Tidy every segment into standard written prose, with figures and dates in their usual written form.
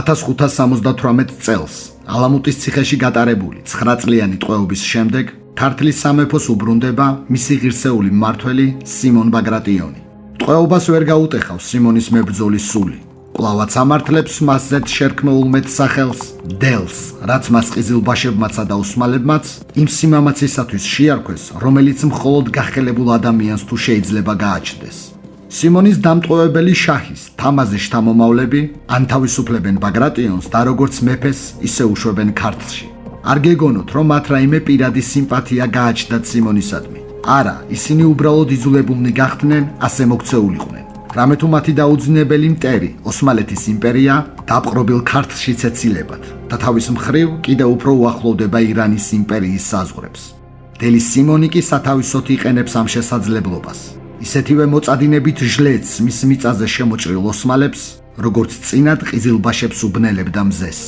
1578 წელს ალამუტის ციხეში გატარებული 9 წლიანი ტყვეობის შემდეგ ქართლის სამეფოს უბრუნდება მისი ღირსეული მმართველი სიმონ ბაგრატიონი. ტყვეობას ვერ გაუტეხავს სიმონის მებრძოლის სული. კვლავაც ამართლებს მასზე შერქმეულ მეტსახელს დელს, რაც მას ყიზილბაშებმაცა და ოსმალებმაც იმ სიმამაცისათვის შეარქვეს, რომელიც მხოლოდ გახელებულ ადამიანს თუ შეიძლება გააჩნდეს. სიმონის დამტყვევებელი შაჰის თამაზი შთამომავლები ან თავისუფლებენ ბაგრატიონს და როგორც მეფეს, ისე უშვებენ ქართლში. არ გეგონოთ, რომ მათ რაიმე პირადი სიმპათია გააჩნდათ სიმონისადმი. არა, ისინი უბრალოდ იძულებულნი გახდნენ ასე მოქცეულიყვნენ. რამე თუ მათი დაუძინებელი მტერი, ოსმალეთის იმპერია, დაპყრობილ ქართლშიც ეცილებათ და თავის მხრივ კიდევ უფრო უახლოვდება ირანის იმპერიის საზღვრებს. დელი სიმონი კი სათავისოდ იყენებს ამ შესაძლებლობას. ისეთივე მოწადინებით ჟლეთს მის მიწაზე შემოჭრილ ოსმალებს, როგორც წინად ყიზილბაშებს უბნელებდა მზეს.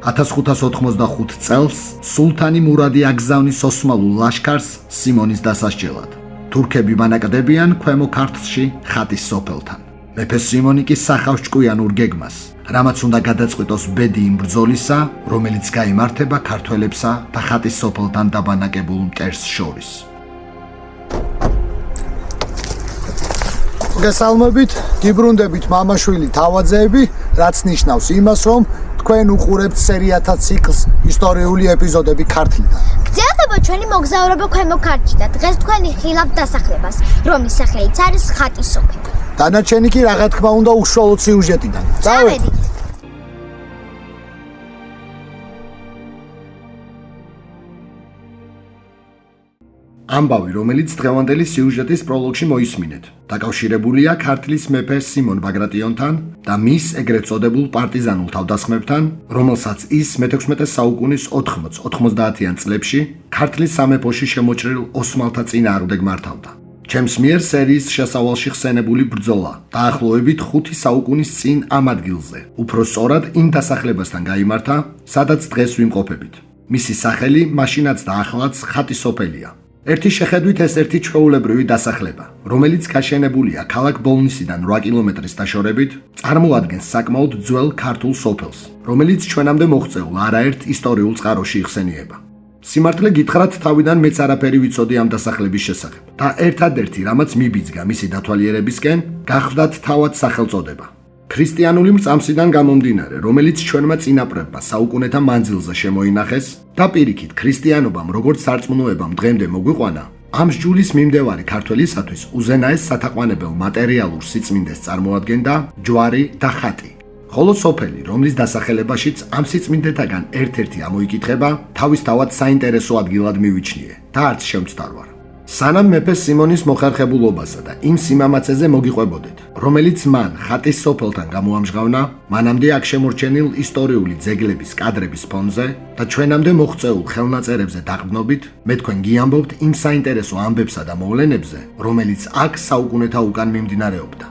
1585 წელს სულთანი მურადი აგზავნის ოსმალულ ლაშქარს სიმონის დასასჯელად. თურქები მანაკდებიან ქვემო ქართლში ხატის სოფელთან. მეფე სიმონი კი სახავს ჭკვიანურ გეგმას, რამაც უნდა გადაწყვიტოს ბედი იმ ბრძოლისა, რომელიც გაიმართება ქართველებსა და ხატის სოფელთან დაბანაკებულ მტერს შორის. გესალმებით, გიბრუნდებით მამაშვილი თავაძეები, რაც ნიშნავს იმას, რომ თქვენ უყურებთ სერიათა ციკლს ისტორიული ეპიზოდები ქართლიდან. გრძელდება ჩვენი მოგზაურობა ქვემო ქართლში და დღეს თქვენ იხილავთ დასახლებას, რომლის სახელიც არის ხატის სოფელი. დანარჩენი კი რა თქმა უნდა უშუალოდ სიუჟეტიდან. წავედით. ამბავი, რომელიც დღევანდელი სიუჟეტის პროლოგში მოისმინეთ, დაკავშირებულია ქართლის მეფე სიმონ ბაგრატიონთან და მის ეგრეთ წოდებულ პარტიზანულ თავდასხმებთან, რომელსაც ის მე-16 საუკუნის 80-90-იან წლებში ქართლის სამეფოში შემოჭრილ ოსმალთა წინააღმდეგ მართავდა. ჩემს მიერ სერიის შესავალში ხსენებული ბრძოლა დაახლოებით 5 საუკუნის წინ ამ ადგილზე, უფრო სწორად იმ დასახლებასთან გაიმართა, სადაც დღეს ვიმყოფებით. მისი სახელი მაშინაც და ახლაც ხატის სოფელია. ერთი შეხედვით ეს ერთი ჩვეულებრივი დასახლება, რომელიც გაშენებულია ქალაქ ბოლნისიდან 8 კილომეტრის დაშორებით, წარმოადგენს საკმაოდ ძველ ქართულ სოფელს, რომელიც ჩვენამდე მოღწეულ არაერთ ისტორიულ წყაროში იხსენიება. სიმართლე გითხრათ, თავიდან მეც არაფერი ვიცოდი ამ დასახლების შესახებ და ერთადერთი, რამაც მიბიძგა მისი დათვალიერებისკენ, გახლდათ თავად სახელწოდება. ქრისტიანული მრწამსიდან გამომდინარე, რომელიც ჩვენმა წინაპრებმა საუკუნეთა მანძილზე შემოინახეს და პირიქით ქრისტიანობამ როგორც სარწმუნოებამ დღემდე მოგვიყვანა, ამ სჯულის მიმდევარი ქართველისათვის უზენაეს სათაყვანებელ მატერიალურ სიწმინდეს წარმოადგენდა ჯვარი და ხატი. ხოლო სოფელი, რომლის დასახელებაშიც ამ სიწმინდეთაგან ერთ-ერთი ამოიკითხება, თავისთავად საინტერესო ადგილად მივიჩნიე და არც შემწდარვარ. სანამ მეფე სიმონის მოხერხებულობასა და იმ სიმამაცეზე მოგიყვებოდეთ, რომელიც მან ხატის სოფელთან გამოამჟღავნა, მანამდე აქ შემორჩენილ ისტორიული ძეგლების კადრების ფონზე და ჩვენამდე მოღწეულ ხელნაწერებზე დაყრდნობით, მე თქვენ გიამბობთ იმ საინტერესო ამბებსა და მოვლენებზე, რომელიც აქ საუკუნეთა უკან მიმდინარეობდა.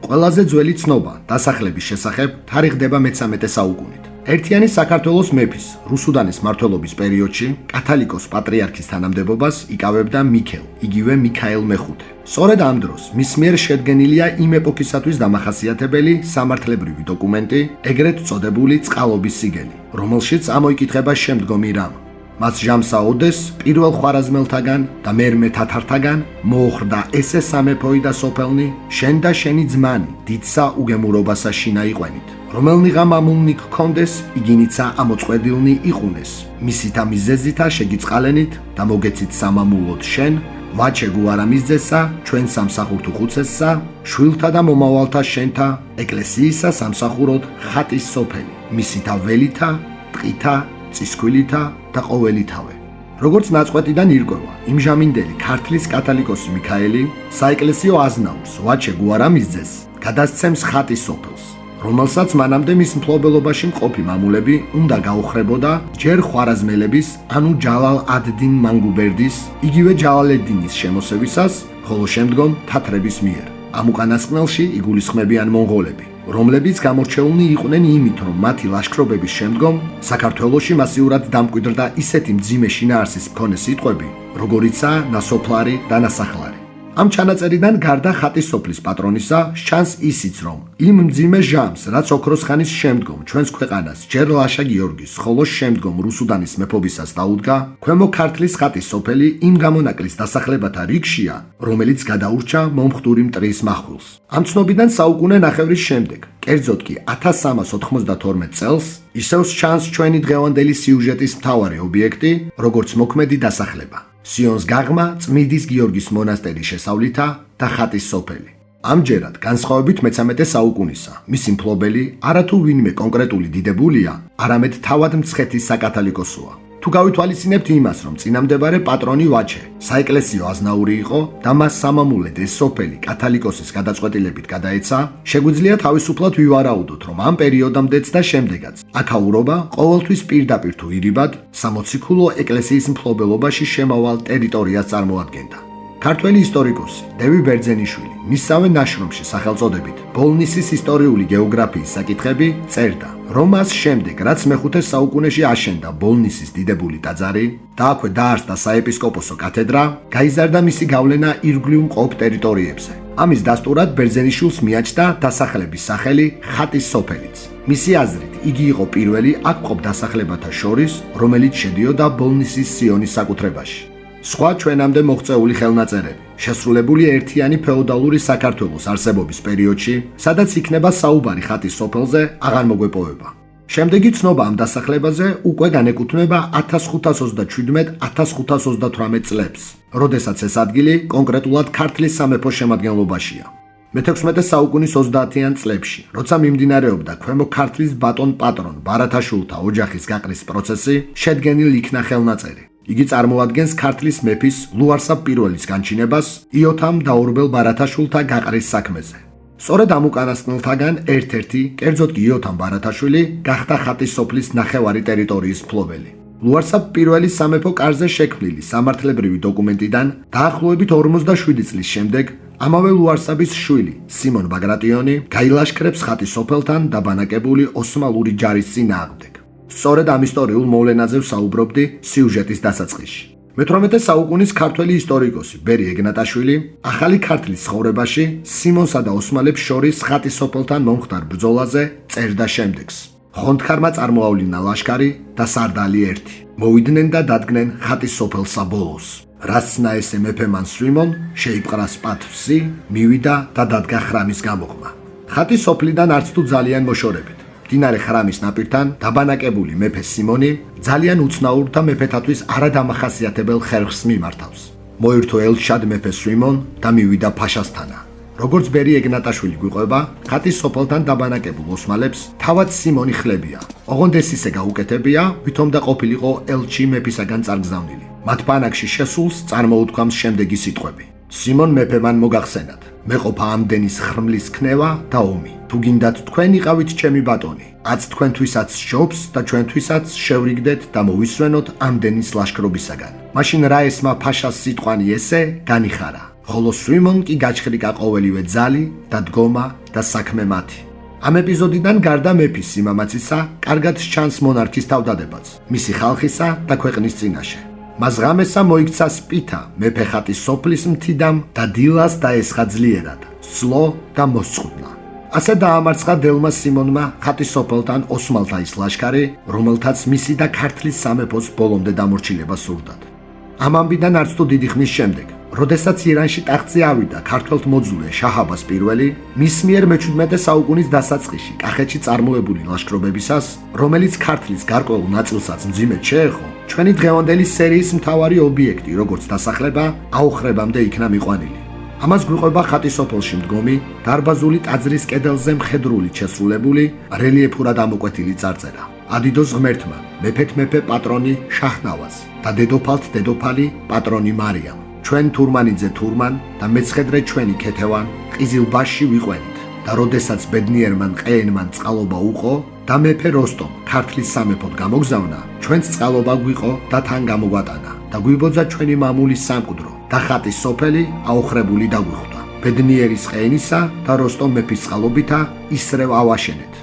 ყველაზე ძველი ცნობა დასახლების შესახებ თარიღდება მე-13 საუკუნით. ერთიანი საქართველოს მეფის რუსუდანის მმართველობის პერიოდში კათალიკოს პატრიარქის თანამდებობას იკავებდა მიქელ, იგივე მიქაელ მეხუთე. სწორედ ამ დროს მის მიერ შედგენილია იმ ეპოქისათვის დამახასიათებელი სამართლებრივი დოკუმენტი, ეგრეთ წოდებული წყალობის სიგელი, რომელშიც ამოიკითხება შემდგომი რამ. მას ჟამსა ოდეს პირველ ხვარაზმელთაგან და მერმე თათართაგან მოუხრდა ესე სამეფოი და სოფელნი, შენ და შენი ძმანი დიდსა უგემურობასა შინა იყვენით. რომელნიღა მამულნი გქონდეს, იგინიცა ამოწყვედილნი იყუნეს. მისითა მიზეზითა შეგიწყალენით და მოგეცით სამამულოდ შენ, ვაჩე გუარა მიზძესა, ჩვენ სამსახურთუ ხუცესსა, შვილთა და მომავალთა შენთა, ეკლესიისა სამსახუროდ ხატის სოფელი. მისითა ველითა, ტყითა, წისქვილითა და ყოველითავე. როგორც ნაწყვეტიდან ირკვევა, იმჟამინდელი ქართლის კათალიკოსი მიქაელი საეკლესიო აზნაურს ვაჩე გუარა მიზძეს, გადასცემს ხატის სოფელს, რომელსაც მანამდე მის მფლობელობაში მყოფი მამულები უნდა გაუხრებოდა ჯერ ხვარაზმელების, ანუ ჯალალ ad-din მანგუბერდის, იგივე ჯალალედინის შემოსევისას, ხოლო შემდგომ თათრების მიერ. ამ უკანასკნელში იგულისხმებიან მონღოლები, რომლებიც გამორჩეულნი იყვნენ იმით, რომ მათი ლაშქრობების შემდგომ საქართველოში მასიურად დამკვიდრდა ისეთი მძიმე შინაარსის მქონე სიტყვები, როგორიცაა ნასოფლარი და ნასახლარი. ამ ჩანაწერიდან გარდა ხატის სოფლის პატრონისა, ჩანს ისიც, რომ იმ მძიმე ჟამს, რაც ოქროს ხანის შემდგომ ჩვენს ქვეყანას ჯერ ლაშა გიორგის, ხოლო შემდგომ რუსუდანის მეფობისას დაუდგა, ქვემო ქართლის ხატის სოფელი იმ გამონაკლის დასახლებათა რიგშია, რომელიც გადაურჩა მომხდური მტრის מחვილს. ამ ცნობიდან საუკუნე ნახევრის შემდეგ, კერძოდ კი 1392 წელს, ისევ ჩანს ჩვენი დღევანდელი სიუჟეტის მთავარი ობიექტი, როგორც მოქმედი დასახლება. სიონს გაღმა წმიდის გიორგის მონასტერი შესავლითა და ხატის სოფელი. ამჯერად განსხვავებით მე-13 საუკუნისა, მისი მფლობელი არათუ ვინმე კონკრეტული დიდებულია, არამედ თავად მცხეთის საკათალიკოსოა. თუ გავითვალისწინებთ იმას, რომ წინამდებარე პატრონი ვაჩე, საეკლესიო აზნაური იყო და მას სამამულოდ ეს სოფელი კათალიკოსის გადაწყვეტილებით გადაეცა, შეგვიძლია თავისუფლად ვივარაუდოთ, რომ ამ პერიოდამდეც და შემდეგაც აქაურობა ყოველთვის პირდაპირ თუ ირიბად სამოციქულო ეკლესიის მფლობელობაში შემავალ ტერიტორიას წარმოადგენდა. ქართველი ისტორიკოსი დევი ბერძენიშვილი მისსავე ნაშრომში სახელწოდებით ბოლნისის ისტორიული გეოგრაფიის საკითხები წერდა, რომ მას შემდეგ, რაც მე-5 საუკუნეში აშენდა ბოლნისის დიდებული ტაძარი და აქვე დაარსდა საეპისკოპოსო კათედრა, გაიზარდა მისი გავლენა ირგვლივ მყოფ ტერიტორიებზე. ამის დასტურად ბერძენიშვილს მიაჩნდა დასახლების სახელი ხატის სოფელიც. მისი აზრით, იგი იყო პირველი აქ მყოფ დასახლებათა შორის, რომელიც შედიოდა ბოლნისის სიონის საკუთრებაში. სხვა ჩვენამდე მოღწეული ხელნაწერები, შესრულებული ერთიანი ფეოდალური საქართველოს არსებობის პერიოდში, სადაც იქნება საუბარი ხატის სოფელზე, აღარ მოგვეპოვება. შემდეგი ცნობა ამ დასახლებაზე უკვე განეკუთვნება 1527-1528 წლებს, როდესაც ეს ადგილი კონკრეტულად ქართლის სამეფოს შემადგენლობაშია. მე-16 საუკუნის 30-იან წლებში, როცა მიმდინარეობდა ქვემო ქართლის ბატონ პატრონ ბარათაშვილთა ოჯახის გაყრის პროცესი, შედგენილ იქნა ხელნაწერი. იგი წარმოადგენს ქართლის მეფის ლუარსაბ პირველის განჩინებას იოთამ დაურბელ ბარათაშვილთა გაყრის საქმეზე. სწორედ ამ უკანასკნელთაგან ერთ-ერთი, კერძოდ კი იოთამ ბარათაშვილი, გახდა ხატის სოფლის ნახევარი ტერიტორიის მფლობელი. ლუარსაბ პირველის სამეფო კარზე შექმნილი სამართლებრივი დოკუმენტიდან დაახლოებით 47 წლის შემდეგ ამავე ლუარსაბის შვილი სიმონ ბაგრატიონი გაილაშქრებს ხატის სოფელთან დაბანაკებული ოსმალური ჯარის წინააღმდეგ. სწორედ ამ ისტორიულ მოვლენაზე ვსაუბრობდი სიუჟეტის დასაწყისში. მე-18 საუკუნის ქართველი ისტორიკოსი ბერი ეგნატაშვილი ახალი ქართლის ცხოვრებაში სიმონსა და ოსმალებს შორის ხატის სოფელთან მომხდარ ბრძოლაზე წერდა შემდეგს. ხონდქარმა წარმოავლინა ლაშქარი და სარდალი ერთი. მოვიდნენ და დადგნენ ხატის სოფელს საბოლოოს. რაც ნაესე მეფემან სვიმონ შეიპყრა სპათვსი, მივიდა და დადგა ხრამის გამოხმა. ხატის სოფლიდან არც თუ ძალიან მოშორებით. მდინარე ხრამის ნაპირთან დაბანაკებული მეფე სიმონი ძალიან უცნაურ და მეფეთათვის არადამახასიათებელ ხერხს მიმართავს. მოირთო ელჩად მეფე სვიმონ და მივიდა ფაშასთანა. როგორც ბერი ეგნატაშვილი გვიყვება, ხატის სოფელთან დაბანაკებულ ოსმალებს თავად სიმონი ხლებია. ოღონდ ეს ისე გაუკეთებია, ვითომ და ყოფილიყო ელჩი მეფისაგან წარგზავნილი. მათ ბანაკში შესულს წარმოუთქვამს შემდეგი სიტყვები. სიმონ მეფემან მოგახსენათ, მეყოფა ამდენის ხრმლის ქნევა და ომი. თუ გინდათ თქვენ იყავით ჩემი ბატონი, აც თქვენთვისაც სჯობს და ჩვენთვისაც შევრიგდეთ და მოვისვენოთ ამდენის ლაშქრობისაგან. მაშინ რა ესმა ფაშას სიტყვანი ესე განიხარა. ხოლო სვიმონ კი გაჩხრიკა ყოველივე ძალი და დგომა და საქმე მათი. ამ ეპიზოდიდან გარდა მეფის სიმამაცისა, კარგად ჩანს მონარქის თავდადებაც, მისი ხალხისა და ქვეყნის წინაშე. მას ღამესა მოიქცა სპითა მეფე ხატის სოფლის მთიდამ და დილას დაესხა ძლიერად, სლო და მოსწყდნა. ასე დაამარცხა დელმა სიმონმა ხატის სოფელთან ოსმალთა ის ლაშქარი, რომელთაც მისი და ქართლის სამეფოს ბოლომდე დამორჩილება სურდათ. ამ ამბიდან არც თუ დიდი ხნის შემდეგ, როდესაც ირანში ტახტზე ავიდა ქართველთ მოძულე შაჰაბას პირველი, მის მიერ მე-17 საუკუნის დასაწყისში კახეთში წარმოებული ლაშქრობებისას, რომელიც ქართლის გარკვეულ ნაწილსაც მძიმედ შეეხო, ჩვენი დღევანდელი სერიის მთავარი ობიექტი, როგორც დასახლება, აუხრებამდე იქნა მიყვანილი. ამას გვიყვება ხატის სოფელში მდგომი, დარბაზული ტაძრის კედელზე მხედრული შესრულებული, რელიეფურად ამოკვეთილი წარწერა. ადიდოს ღმერთმა, მეფეთ მეფე პატრონი შაჰნავაზ და დედოფალთ დედოფალი პატრონი მარიამ. ჩვენ თურმანიძე თურმან და მეცხედრე ჩვენი ქეთევან ყიზილბაშში ვიყვენით და როდესაც ბედნიერმან ყეენმან წყალობა უყო და მეფე როსტომ ქართლის სამეფოდ გამოგზავნა, ჩვენც წყალობა გვიყო და თან გამოგვატანა და გვიბოძა ჩვენი მამულის სამკვდრო და ხატის სოფელი აუხრებული დაგვიხვდა. ბედნიერის ყეენისა და როსტომ მეფის წყალობითა ისრევ ავაშენეთ.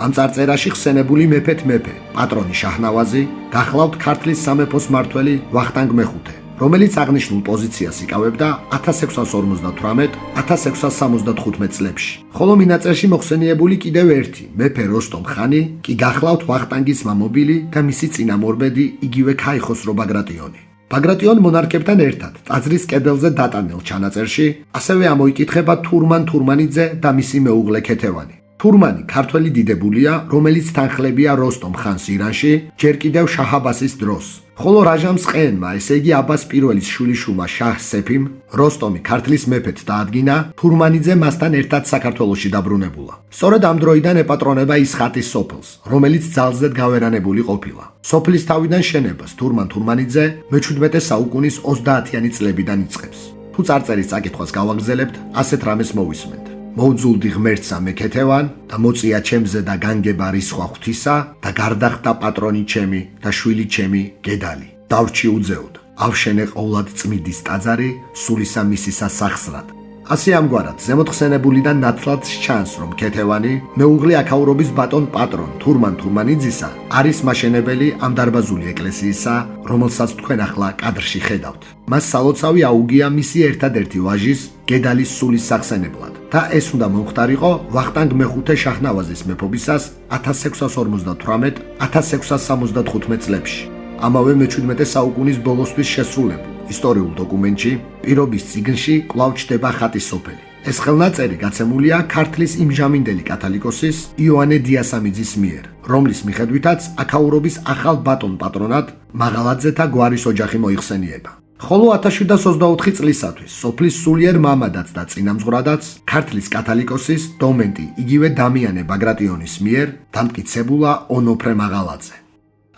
ამ წარწერაში ხსენებული მეფეთ მეფე, პატრონი შაჰნავაზი, გახლავთ ქართლის სამეფოს მმართველი ვახტანგ მეხუთე, რომელიც აღნიშნულ პოზიციას იკავებდა 1658-1675 წლებში. ხოლო მინაწერში მოხსენიებული კიდევ ერთი მეფე როსტომ ხანი კი გახლავთ ვახტანგის მამობილი და მისი წინამორბედი იგივე ქაიხოსრო ბაგრატიონი. ბაგრატიონ მონარქებთან ერთად ტაძრის კედელზე დატანილ ჩანაწერში ასევე ამოიკითხება თურმან თურმანიძე და მისი მეუღლე ქეთევანი. თურმანი ქართველი დიდებულია, რომელიც თანხლებია როსტომ ხანს ირანში, ჯერ კიდევ შაჰ აბასის დროს. ხოლო რაჟამს ყენმა, ესე იგი აბას პირველის შვილიშვილმა შაჰ სეფიმ, როსტომი ქართლის მეფედ დაადგინა, თურმანიძე მასთან ერთად საქართველოში დაბრუნებულა. სწორედ ამ დროიდან ეპატრონება ის ხატის სოფელს, რომელიც ძალზედ გავერანებული ყოფილა. სოფლის თავიდან შენებას თურმან თურმანიძე მე-17 საუკუნის 30-იანი წლებიდან იწყებს. თუ წარწერის წაკითხვას გავაგზელებთ, ასეთ რამეს მოვისმენთ. მოუძულდი ღმერთსა მე ქეთევან და მოწია ჩემზე და განგება რისხვა ღვთისა და გარდახტა პატრონი ჩემი და შვილი ჩემი გედალი. დავრჩი უძეოდ, ავშენე ყოვლად წმიდის ტაძარი, სულისა მისისა სახსრად. ასე ამგვარად ზემოთხსენებულიდან ნათლად ჩანს, რომ ქეთევანი მეუღლე აქაურობის ბატონ პატრონ თურმან თურმანიძისა არის მაშენებელი ამ დარბაზული ეკლესიისა, რომელსაც თქვენ ახლა კადრში ხედავთ. მას სალოცავი აუგია მისი ერთადერთი ვაჟის გედალის სულის სახსენებლად და ეს უნდა მომხდარიყო ვახტანგ მეხუთე შაჰნავაზის მეფობისას 1658-1675 წლებში. ამავე მე-17 საუკუნის ბოლოსთვის შესრულებულ ისტორიულ დოკუმენტში პირობის წიგნში კვლავ ჩდება ხატის სოფელი. ეს ხელნაწერი გაცემულია ქართლის იმჟამინდელი კათალიკოსის იოანე დიასამიძის მიერ, რომლის მიხედვითაც აქაურობის ახალ ბატონ პატრონად მაღალაძეთა გვარის ოჯახი მოიხსენიება. ხოლო 1724 წლისათვის სოფლის სულიერ მამადაც და წინამძღვრადაც ქართლის კათალიკოსის დომენტი იგივე დამიანე ბაგრატიონის მიერ დამტკიცებულა ონოფრე მაღალაძე.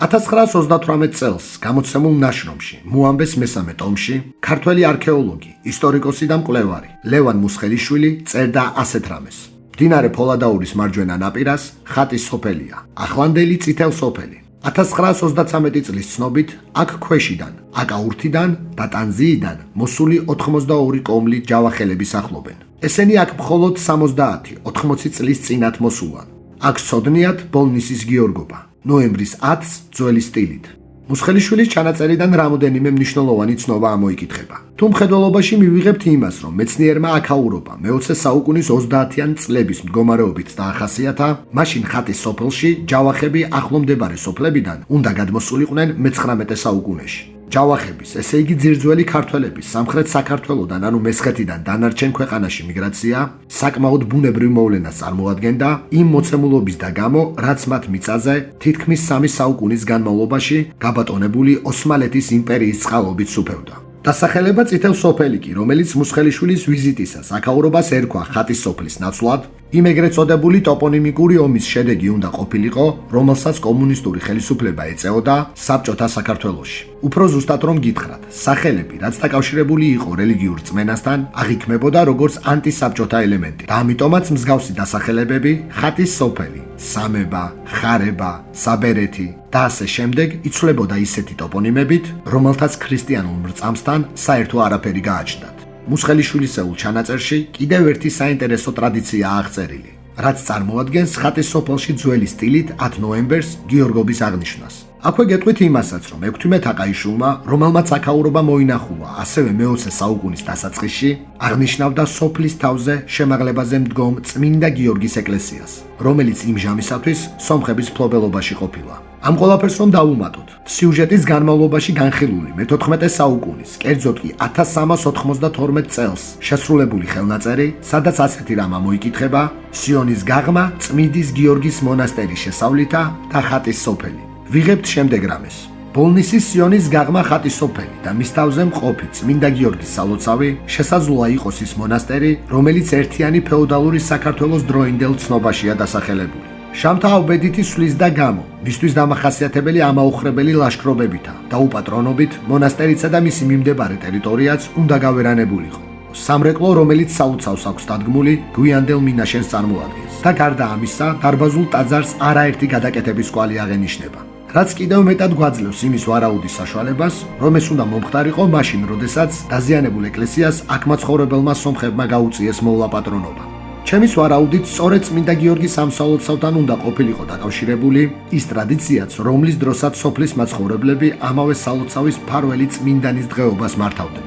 1938 წელს გამოცემულ ნაშრომში მუამბეს მესამე ტომში ქართველი არქეოლოგი, ისტორიკოსი და მკვლევარი ლევან მუსხელიშვილი წერდა ასეთ რამეს. მდინარე ფოლადაურის მარჯვენა ნაპირას ხატის სოფელია, ახლანდელი წითელ სოფელი. 1933 წლის ცნობით აქ ქვეშიდან, აკაურთიდან და ტანზიიდან მოსული 82 კომლი ჯავახელები სახლობენ. ესენი აქ მხოლოდ 70-80 წლის წინათ მოსულან. აქ ცოდნიათ ბოლნისის გიორგობა. ნოემბრის 10-ს ძველი სტილით. მუსხელიშვილის ჩანაწერიდან რამოდენიმე მნიშვნელოვანი ცნობა ამოიკითხება. თუ მხედველობაში მივიღებთ იმას, რომ მეცნიერმა აქაურობა მე-20 საუკუნის 30-იან წლების მდგომარეობით დაახასიათა, მაშინ ხატის სოფელში ჯავახები ახლომდებარე სოფლებიდან უნდა გადმოსულიყვნენ მე-19 საუკუნეში. ჯავახების, ესე იგი ძირძველი ქართველების სამხრეთ საქართველოდან, ანუ მესხეთიდან დანარჩენ ქვეყანაში მიგრაცია საკმაოდ ბუნებრივ მოვლენას წარმოადგენდა იმ მოცემულობის და გამო, რაც მათ მიწაზე თითქმის 3 საუკუნის განმავლობაში გაბატონებული ოსმალეთის იმპერიის წყალობით სუფევდა. დასახელება წითელ სოფელი კი, რომელიც მუსხელიშვილის ვიზიტისას აქაურობას ერქვა ხატის სოფლის ნაცვლად, იმ ეგრეთ წოდებული ტოპონიმიკური ომის შედეგი უნდა ყოფილიყო, რომელსაც კომუნისტური ხელისუფლება ეწეოდა საბჭოთა საქართველოში. უფრო ზუსტად რომ გითხრათ, სახელები, რაც დაკავშირებული იყო რელიგიურ რწმენასთან, აღიქმებოდა როგორც ანტისაბჭოთა ელემენტი და ამიტომაც მსგავსი დასახელებები ხატის სოფელი, სამება, ხარება, საბერეთი და ასე შემდეგ იცვლებოდა ისეთი ტოპონიმებით, რომელთაც ქრისტიანულ მრწამსთან საერთო არაფერი გააჩნდათ. მუსხელიშვილისეულ ჩანაწერში კიდევ ერთი საინტერესო ტრადიცია აღწერილი, რაც წარმოადგენს ხატის სოფელში ძველი სტილით 10 ნოემბერს გიორგობის აღნიშვნას. აქვე გეტყვით იმასაც, რომ ექვთიმე თაყაიშვილმა, რომელმაც აქაურობა მოინახულა ასევე მე-20 საუკუნის დასაწყისში, აღნიშნავდა სოფლის თავზე შემაღლებაზე მდგომ წმინდა გიორგის ეკლესიას, რომელიც იმ ჟამისათვის სომხების მფლობელობაში ყოფილა. ამ ყველაფერს რომ დავუმატოთ, სიუჟეტის განმავლობაში განხილული მე-14 საუკუნის, კერძოდ კი 1392 წელს შესრულებული ხელნაწერი, სადაც ასეთი რამ მოიკითხება: სიონის გაღმა, წმინდის გიორგის მონასტერი შესავლითა და ხატის სოფელი. ვიღებთ შემდეგ რამეს. ბოლნისის სიონის გაღმა ხატის სოფელი და მის თავზე მყოფი წმინდა გიორგის სალოცავი შესაძლოა იყოს ის მონასტერი, რომელიც ერთიანი ფეოდალური საქართველოს დროინდელ ცნობაშია დასახელებული. შამთა აბედითი სვლის და გამო, მისთვის დამახასიათებელი ამაუხრებელი ლაშქრობებითა და უპატრონობით მონასტერიცა და მისი მიმდებარე ტერიტორიაც უნდა გავერანებულიყო. სამრეკლო, რომელიც სალოცავს აქვს დადგმული, გვიანდელ მინაშენს წარმოადგენს და გარდა ამისა, დარბაზულ ტაძარს არაერთი გადაკეთების კვალი აღენიშნება. რაც კიდევ მეტად გვაძლევს იმის ვარაუდის საშუალებას, რომ ეს უნდა მომხდარიყო მაშინ, როდესაც დაზიანებულ ეკლესიას აქ მაცხოვრებელმა სომხებმა გაუწიეს მოვლა პატრონობა. ჩემის ვარაუდით, სწორედ წმინდა გიორგი სამსალოცავთან უნდა ყოფილიყო დაკავშირებული ის ტრადიციაც, რომლის დროსაც სოფლის მაცხოვრებლები ამავე სალოცავის მფარველი წმინდანის დღეობას მართავდნენ.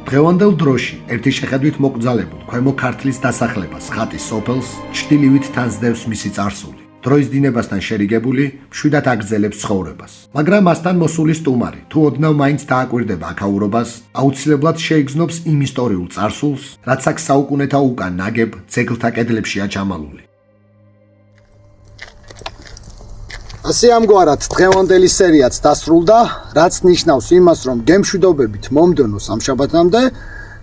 დღევანდელ დროში ერთი შეხედვით მოკრძალებულ ქვემო ქართლის დასახლებას ხატის სოფელს ჩრდილივით თანსდევს მისი წარსული. დროის დინებასთან შერიგებული, მშვიდად აგრძელებს ცხოვრებას. მაგრამ მასთან მოსული სტუმარი, თუ ოდნავ მაინც დააკვირდება აქაურობას, აუცილებლად შეიგრძნობს იმ ისტორიულ წარსულს, რაც აქ საუკუნეთა უკან ნაგებ ძეგლთა კედლებშია ჩამალული. ასე ამგვარად დღევანდელი სერიაც დასრულდა, რაც ნიშნავს იმას, რომ გემშვიდობებით მომდევნო სამშაბათამდე,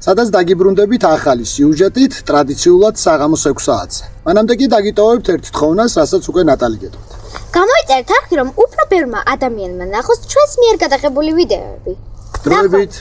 სადაც დაგიბრუნდებით ახალი სიუჟეტით, ტრადიციულად საღამოს 6 საათზე. მანამდე კი დაგიტოვებთ ერთ თხოვნას, რასაც უკვე ნატალი გეტყვით. გამოიწერთ არხი, რომ უფრო ბევრმა ადამიანმა ნახოს ჩვენს მიერ გადაღებული ვიდეოები. დროებით.